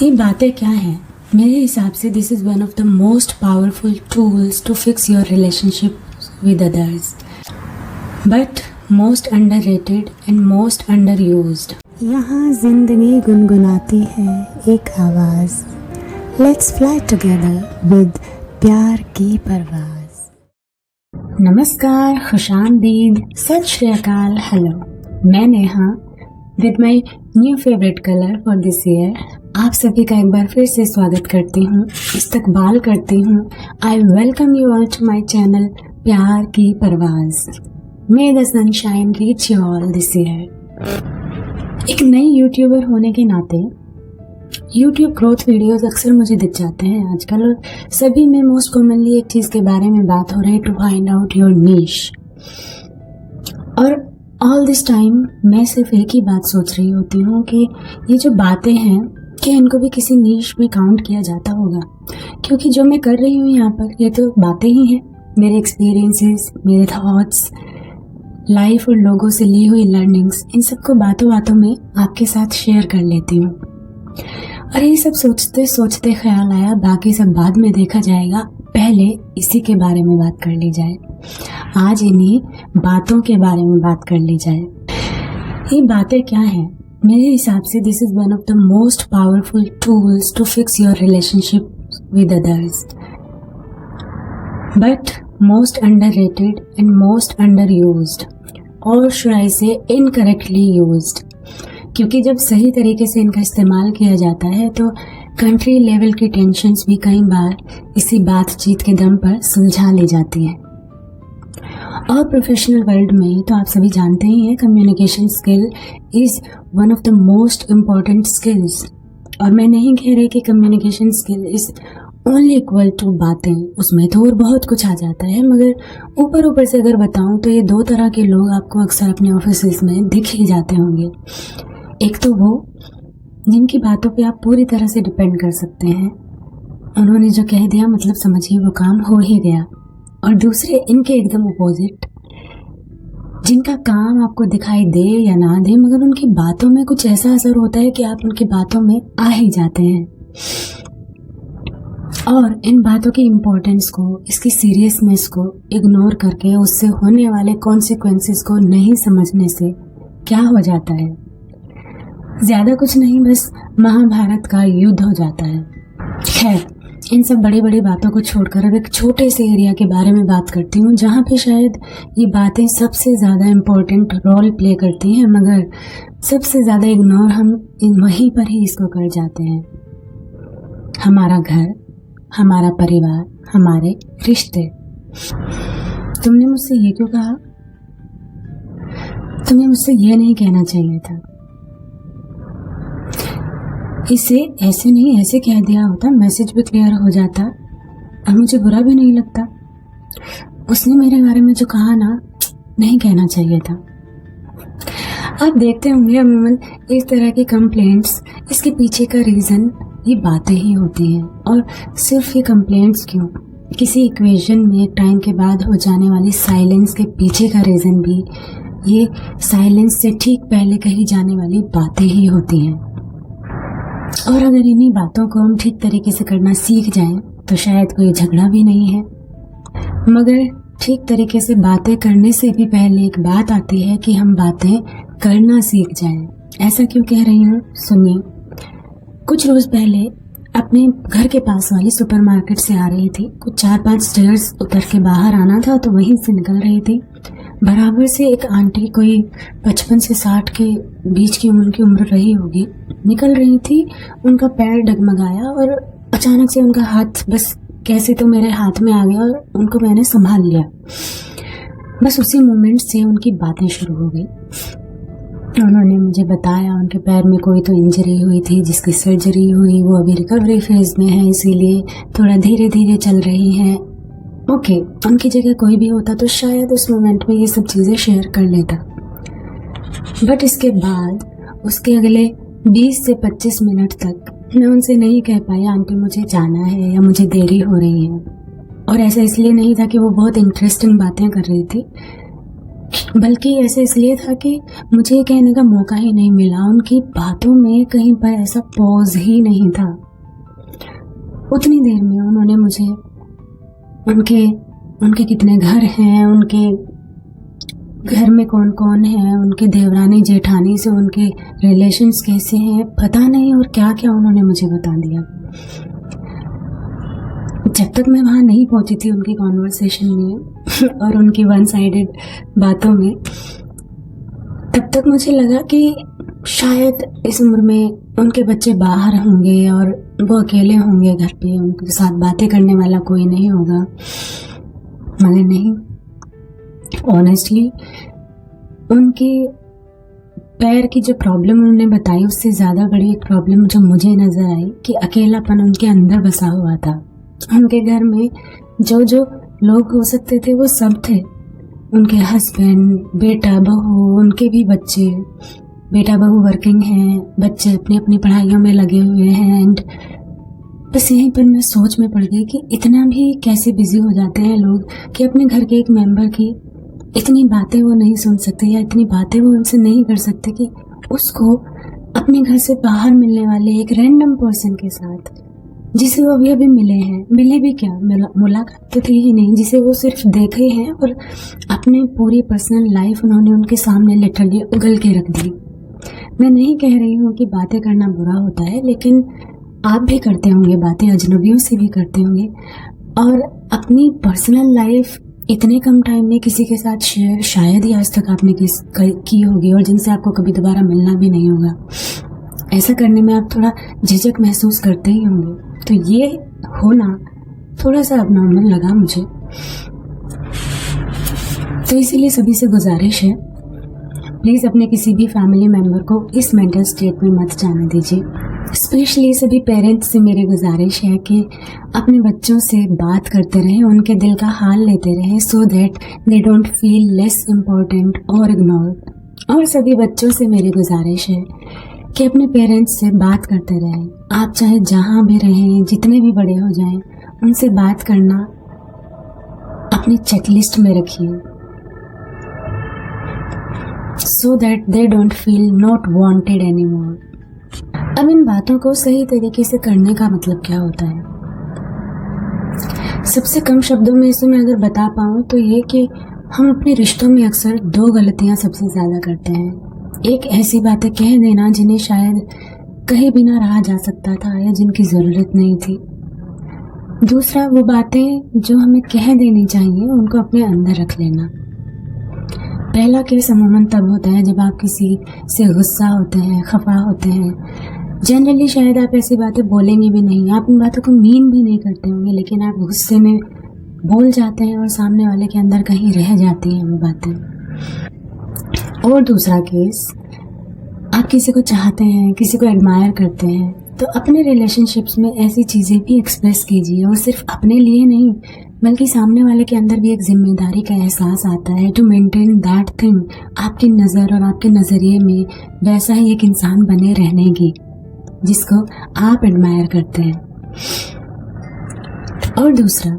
ये बातें क्या हैं? मेरे हिसाब से this is one of the most powerful tools to fix your relationship with others, but most underrated and most underused. यहाँ जिंदगी गुनगुनाती है एक आवाज़, लेट्स फ्लाई टुगेदर विद प्यार की परवाज़। नमस्कार, खुशामदीद, सत श्री अकाल, हेलो। मैं Neha with my new favourite colour for this year आप सभी का एक बार फिर से स्वागत करती हूँ, इस्तकबाल करती हूँ। I welcome you all to my channel प्यार की परवाज़। May the sunshine reach you all this year. एक नई यूट्यूबर होने के नाते यूट्यूब ग्रोथ वीडियोस अक्सर मुझे दिख जाते हैं आजकल, और सभी में मोस्ट कॉमनली एक चीज़ के बारे में बात हो रही है, to find out your niche. और ऑल दिस टाइम मैं सिर्फ एक ही बात सोच रही होती हूँ कि ये जो बातें हैं कि इनको भी किसी नीश में काउंट किया जाता होगा, क्योंकि जो मैं कर रही हूँ यहाँ पर ये तो बातें ही हैं, मेरे एक्सपीरियंसेस, मेरे थॉट्स, लाइफ और लोगों से ली हुई लर्निंग्स, इन सबको बातों बातों में आपके साथ शेयर कर लेती हूँ। और ये सब सोचते सोचते ख्याल आया बाकी सब बाद में देखा जाएगा, पहले इसी के बारे में बात कर ली जाए। आज इन्हीं बातों के बारे में बात कर ली जाए। ये बातें क्या हैं? मेरे हिसाब से this is one of the most powerful tools to fix your relationship with others, but most underrated and most underused, और शुड आई से इनकरेक्टली यूज्ड, क्योंकि जब सही तरीके से इनका इस्तेमाल किया जाता है तो कंट्री लेवल की टेंशन्स भी कई बार इसी बातचीत के दम पर सुलझा ली जाती हैं। और प्रोफेशनल वर्ल्ड में तो आप सभी जानते ही हैं, communication skill is one of the most important skills. और मैं नहीं कह रही कि communication skill is only equal to बातें, उसमें तो और बहुत कुछ आ जाता है, मगर ऊपर ऊपर से अगर बताऊं तो ये दो तरह के लोग आपको अक्सर अपने ऑफिस में दिख ही जाते होंगे। एक तो वो जिनकी बातों पे आप पूरी तरह से डिपेंड कर सकते हैं, उन्होंने जो कह दिया मतलब समझिए वो काम हो ही गया। और दूसरे इनके एकदम अपोजिट, जिनका काम आपको दिखाई दे या ना दे, मगर उनकी बातों में कुछ ऐसा असर होता है कि आप उनकी बातों में आ ही जाते हैं। और इन बातों की इम्पोर्टेंस को, इसकी सीरियसनेस को इग्नोर करके उससे होने वाले कॉन्सिक्वेंसेस को नहीं समझने से क्या हो जाता है, ज़्यादा कुछ नहीं, बस महाभारत का युद्ध हो जाता है। खैर, इन सब बड़ी बड़ी बातों को छोड़कर अब एक छोटे से एरिया के बारे में बात करती हूँ, जहाँ पे शायद ये बातें सबसे ज़्यादा इम्पोर्टेंट रोल प्ले करती हैं, मगर सबसे ज़्यादा इग्नोर हम वहीं पर ही इसको कर जाते हैं। हमारा घर, हमारा परिवार, हमारे रिश्ते। तुमने मुझसे ये क्यों कहा? तुम्हें मुझसे ये नहीं कहना चाहिए था, इसे ऐसे नहीं ऐसे कह दिया होता, मैसेज भी क्लियर हो जाता और मुझे बुरा भी नहीं लगता। उसने मेरे बारे में जो कहा ना, नहीं कहना चाहिए था। आप देखते होंगे अमूमन इस तरह की कंप्लेंट्स, इसके पीछे का रीज़न ये बातें ही होती हैं। और सिर्फ ये कंप्लेंट्स क्यों, किसी इक्वेशन में एक टाइम के बाद हो जाने वाली साइलेंस के पीछे का रीज़न भी ये साइलेंस से ठीक पहले कही जाने वाली बातें ही होती हैं। और अगर इन्हीं बातों को हम ठीक तरीके से करना सीख जाएं तो शायद कोई झगड़ा भी नहीं है। मगर ठीक तरीके से बातें करने से भी पहले एक बात आती है कि हम बातें करना सीख जाएं। ऐसा क्यों कह रही हूँ, सुनिए। कुछ रोज पहले अपने घर के पास वाली सुपरमार्केट से आ रही थी, कुछ 4-5 स्टेयर्स उतर के बाहर आना था, तो वहीं से निकल रही थी। बराबर से एक आंटी, कोई 55 से 60 के बीच की उम्र की उम्र रही होगी, निकल रही थी। उनका पैर डगमगाया और अचानक से उनका हाथ बस कैसे तो मेरे हाथ में आ गया और उनको मैंने संभाल लिया। बस उसी मोमेंट से उनकी बातें शुरू हो गई। उन्होंने मुझे बताया उनके पैर में कोई तो इंजरी हुई थी, जिसकी सर्जरी हुई, वो अभी रिकवरी फेज में है, इसीलिए थोड़ा धीरे धीरे चल रही है। ओके, उनकी जगह कोई भी होता तो शायद उस मोमेंट में ये सब चीज़ें शेयर कर लेता, बट इसके बाद उसके अगले 20 से 25 मिनट तक मैं उनसे नहीं कह पाई आंटी मुझे जाना है या मुझे देरी हो रही है। और ऐसा इसलिए नहीं था कि वो बहुत इंटरेस्टिंग बातें कर रही थी, बल्कि ऐसे इसलिए था कि मुझे ये कहने का मौका ही नहीं मिला। उनकी बातों में कहीं पर ऐसा पॉज ही नहीं था। उतनी देर में उन्होंने मुझे उनके कितने घर हैं, उनके घर में कौन कौन है, उनके देवरानी जेठानी से उनके रिलेशंस कैसे हैं, पता नहीं, और क्या क्या उन्होंने मुझे बता दिया। जब तक मैं वहाँ नहीं पहुँची थी उनकी कॉन्वर्सेशन में और उनकी वन साइडेड बातों में, तब तक मुझे लगा कि शायद इस उम्र में उनके बच्चे बाहर होंगे और वो अकेले होंगे घर पे, उनके साथ बातें करने वाला कोई नहीं होगा। मगर नहीं, ऑनेस्टली उनके पैर की जो प्रॉब्लम उन्होंने बताई उससे ज़्यादा बड़ी एक प्रॉब्लम जो मुझे नज़र आई कि अकेलापन उनके अंदर बसा हुआ था। उनके घर में जो जो लोग हो सकते थे वो सब थे, उनके हस्बैंड, बेटा, बहू, उनके भी बच्चे, बेटा बहू वर्किंग हैं, बच्चे अपनी अपनी पढ़ाइयों में लगे हुए हैं। एंड बस यहीं पर मैं सोच में पड़ गई कि इतना भी कैसे बिजी हो जाते हैं लोग कि अपने घर के एक मेंबर की इतनी बातें वो नहीं सुन सकते या इतनी बातें वो उनसे नहीं कर सकते कि उसको अपने घर से बाहर मिलने वाले एक रैंडम पर्सन के साथ, जिसे वो अभी मिले भी क्या, मुलाकात तो थी ही नहीं, जिसे वो सिर्फ देखे हैं और अपने पूरी पर्सनल लाइफ उन्होंने उनके सामने लिटरली उगल के रख दी। मैं नहीं कह रही हूँ कि बातें करना बुरा होता है, लेकिन आप भी करते होंगे बातें, अजनबियों से भी करते होंगे, और अपनी पर्सनल लाइफ इतने कम टाइम में किसी के साथ शेयर शायद ही आज तक आपने की होगी, और जिनसे आपको कभी दोबारा मिलना भी नहीं होगा। ऐसा करने में आप थोड़ा झिझक महसूस करते ही होंगे। तो ये होना थोड़ा सा अबनॉर्मल लगा मुझे। तो इसीलिए सभी से गुजारिश है, प्लीज़ अपने किसी भी फैमिली मेम्बर को इस मेंटल स्टेट में मत जाने दीजिए। स्पेशली सभी पेरेंट्स से मेरी गुजारिश है कि अपने बच्चों से बात करते रहें, उनके दिल का हाल लेते रहें, so that they don't feel less important और इग्नोर्ड। और सभी बच्चों से मेरी गुजारिश है कि अपने पेरेंट्स से बात करते रहें। आप चाहे जहाँ भी रहें, जितने भी बड़े हो जाएं, उनसे बात करना अपनी चेकलिस्ट में रखिए, so that they don't feel not wanted anymore. अब इन बातों को सही तरीके से करने का मतलब क्या होता है? सबसे कम शब्दों में इसे मैं अगर बता पाऊँ तो ये कि हम अपने रिश्तों में अक्सर दो गलतियाँ सबसे ज़्यादा करते हैं। एक, ऐसी बातें कह देना जिन्हें शायद कहीं भी ना रहा जा सकता था या जिनकी ज़रूरत नहीं थी। दूसरा, वो बातें जो हमें कह देनी चाहिए उनको अपने अंदर रख लेना। पहला केस अमूमन तब होता है जब आप किसी से गुस्सा होते हैं, खफा होते हैं। जनरली शायद आप ऐसी बातें बोलेंगे भी नहीं, आप इन बातों को मीन भी नहीं करते होंगे, लेकिन आप गुस्से में बोल जाते हैं और सामने वाले के अंदर कहीं रह जाती हैं वो बातें। और दूसरा केस, आप किसी को चाहते हैं, किसी को एडमायर करते हैं, तो अपने रिलेशनशिप्स में ऐसी चीज़ें भी एक्सप्रेस कीजिए, और सिर्फ अपने लिए नहीं बल्कि सामने वाले के अंदर भी एक जिम्मेदारी का एहसास आता है टू मेंटेन दैट थिंग, आपकी नज़र और आपके नज़रिए में वैसा ही एक इंसान बने रहने की जिसको आप एडमायर करते हैं। और दूसरा,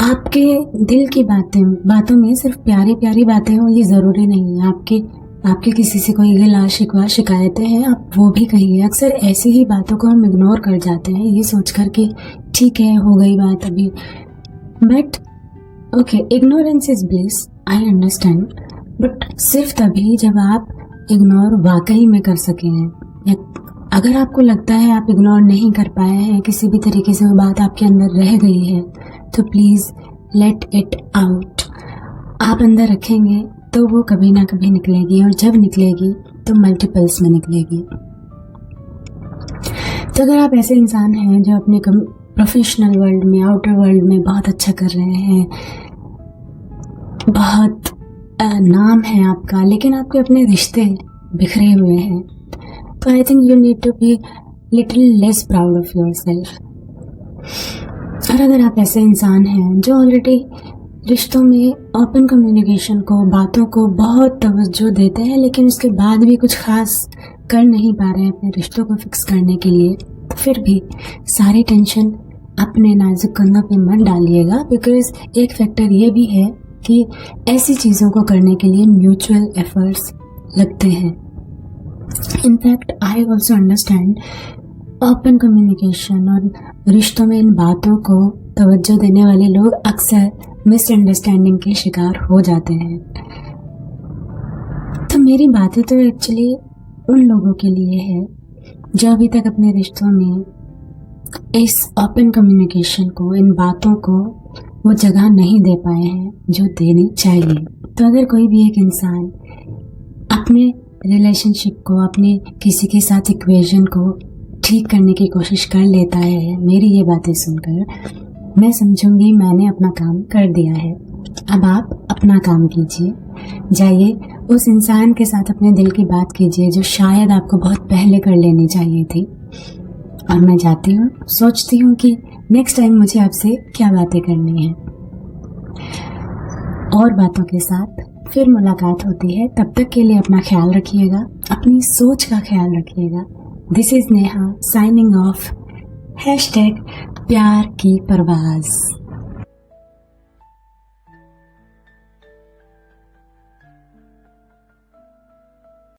आपके दिल की बातों में सिर्फ प्यारी प्यारी बातें हों ये ज़रूरी नहीं है। आपके किसी से कोई गिला शिकवा शिकायतें हैं, आप वो भी कहिए। अक्सर ऐसी ही बातों को हम इग्नोर कर जाते हैं ये सोचकर कि ठीक है, हो गई बात अभी। But okay, ignorance is bliss, I understand, but सिर्फ तभी जब आप इग्नोर वाकई में कर सकें। या अगर आपको लगता है आप इग्नोर नहीं कर पाए हैं, किसी भी तरीके से वो बात आपके अंदर रह गई है, तो प्लीज़ लेट इट आउट। आप अंदर रखेंगे तो वो कभी ना कभी निकलेगी, और जब निकलेगी तो मल्टीपल्स में निकलेगी। तो अगर आप ऐसे इंसान हैं जो अपने प्रोफेशनल वर्ल्ड में, आउटर वर्ल्ड में बहुत अच्छा कर रहे हैं, बहुत नाम है आपका, लेकिन आपके अपने रिश्ते बिखरे हुए हैं, तो I think you need to be little less proud of yourself. और अगर आप ऐसे इंसान हैं जो ऑलरेडी रिश्तों में ओपन कम्युनिकेशन को, बातों को बहुत तवज्जो देते हैं, लेकिन उसके बाद भी कुछ खास कर नहीं पा रहे हैं अपने रिश्तों को फिक्स करने के लिए, तो फिर भी सारी टेंशन अपने नाजुक कंधों पे मत डालिएगा, बिकॉज एक फैक्टर ये भी है कि ऐसी चीज़ों को करने के लिए म्यूचुअल एफर्ट्स लगते हैं। In fact I also understand open communication और रिश्तों में इन बातों को तवज्जो देने वाले लोग अक्सर मिसअंडरस्टैंडिंग के शिकार हो जाते हैं। तो मेरी बातें तो एक्चुअली उन लोगों के लिए है जो अभी तक अपने रिश्तों में इस ओपन कम्युनिकेशन को, इन बातों को वो जगह नहीं दे पाए हैं जो देनी चाहिए। तो अगर कोई भी एक इंसान अपने रिलेशनशिप को, अपने किसी के साथ इक्वेशन को ठीक करने की कोशिश कर लेता है, मेरी ये बातें सुनकर मैं समझूंगी मैंने अपना काम कर दिया है। अब आप अपना काम कीजिए, जाइए उस इंसान के साथ अपने दिल की बात कीजिए जो शायद आपको बहुत पहले कर लेनी चाहिए थी। और मैं जाती हूँ, सोचती हूँ कि नेक्स्ट टाइम मुझे आपसे क्या बातें करनी है। और बातों के साथ फिर मुलाकात होती है। तब तक के लिए अपना ख्याल रखिएगा, अपनी सोच का ख्याल रखिएगा। This is Neha signing off. #प्यार की परवाज़।